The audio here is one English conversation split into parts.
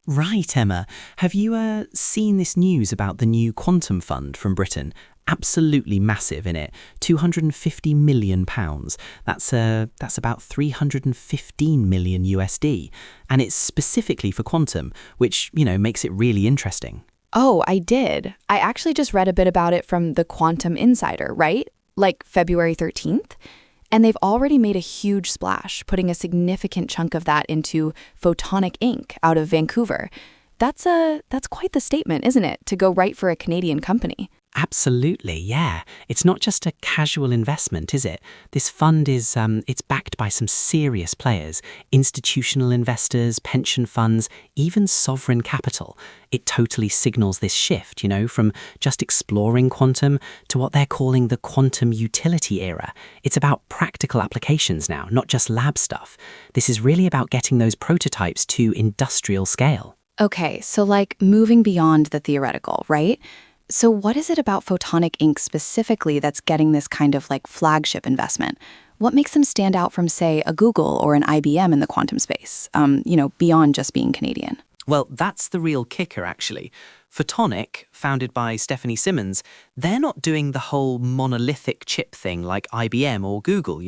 Right, Emma. Have you seen this news about the new quantum fund from Britain? Absolutely massive in it. £250 million. That's about 315 million USD. And it's specifically for quantum, which, makes it really interesting. Oh, I did. I actually just read a bit about it from the Quantum Insider, right? Like February 13th. And they've already made a huge splash, putting a significant chunk of that into Photonic Inc. out of Vancouver. That's quite the statement, isn't it, to go right for a Canadian company? Absolutely, yeah. It's not just a casual investment, is it? This fund it's backed by some serious players, institutional investors, pension funds, even sovereign capital. It totally signals this shift, from just exploring quantum to what they're calling the quantum utility era. It's about practical applications now, not just lab stuff. This is really about getting those prototypes to industrial scale. Okay, so like moving beyond the theoretical, right? So what is it about Photonic Inc. specifically that's getting this kind of like flagship investment? What makes them stand out from, say, a Google or an IBM in the quantum space, beyond just being Canadian? Well, that's the real kicker, actually. Photonic, founded by Stephanie Simmons, they're not doing the whole monolithic chip thing like IBM or Google,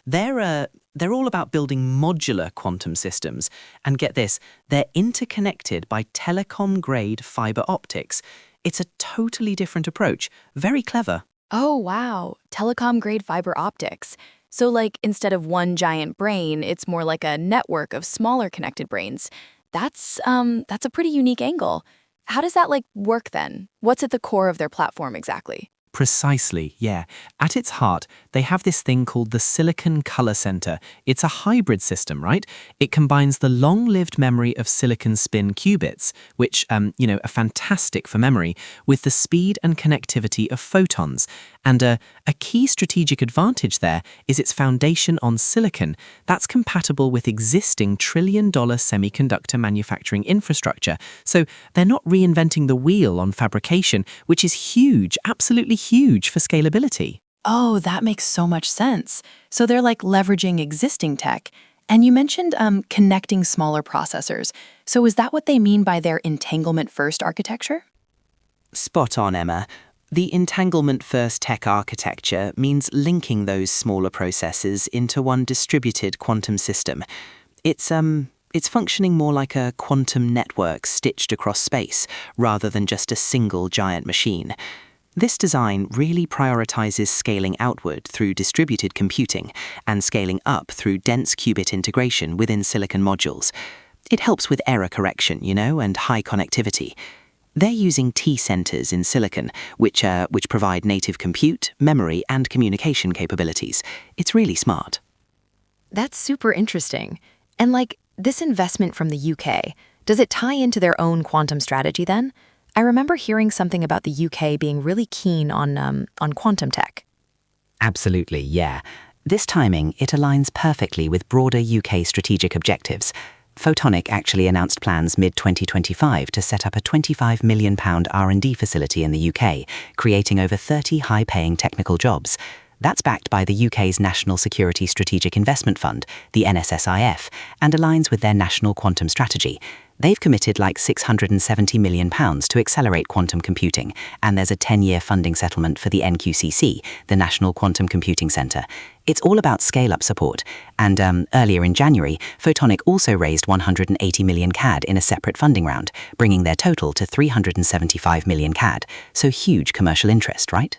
They're all about building modular quantum systems. And get this, they're interconnected by telecom-grade fiber optics. It's a totally different approach. Very clever. Oh, wow. Telecom-grade fiber optics. So like instead of one giant brain, it's more like a network of smaller connected brains. That's a pretty unique angle. How does that work then? What's at the core of their platform exactly? Precisely, yeah. At its heart, they have this thing called the Silicon Color Center. It's a hybrid system, right? It combines the long-lived memory of silicon spin qubits, which, are fantastic for memory, with the speed and connectivity of photons. And a key strategic advantage there is its foundation on silicon. That's compatible with existing trillion-dollar semiconductor manufacturing infrastructure. So they're not reinventing the wheel on fabrication, which is huge, absolutely huge for scalability. Oh, that makes so much sense. So they're leveraging existing tech. And you mentioned connecting smaller processors. So is that what they mean by their entanglement-first architecture? Spot on, Emma. The entanglement-first tech architecture means linking those smaller processes into one distributed quantum system. It's functioning more like a quantum network stitched across space, rather than just a single giant machine. This design really prioritizes scaling outward through distributed computing and scaling up through dense qubit integration within silicon modules. It helps with error correction, and high connectivity. They're using T-centers in silicon, which provide native compute, memory, and communication capabilities. It's really smart. That's super interesting. And this investment from the UK, does it tie into their own quantum strategy then? I remember hearing something about the UK being really keen on quantum tech. Absolutely, yeah. This timing, it aligns perfectly with broader UK strategic objectives. Photonic actually announced plans mid-2025 to set up a £25 million R&D facility in the UK, creating over 30 high-paying technical jobs. That's backed by the UK's National Security Strategic Investment Fund, the NSSIF, and aligns with their national quantum strategy. They've committed £670 million to accelerate quantum computing, and there's a 10-year funding settlement for the NQCC, the National Quantum Computing Centre. It's all about scale-up support, and earlier in January, Photonic also raised 180 million CAD in a separate funding round, bringing their total to 375 million CAD, so huge commercial interest, right?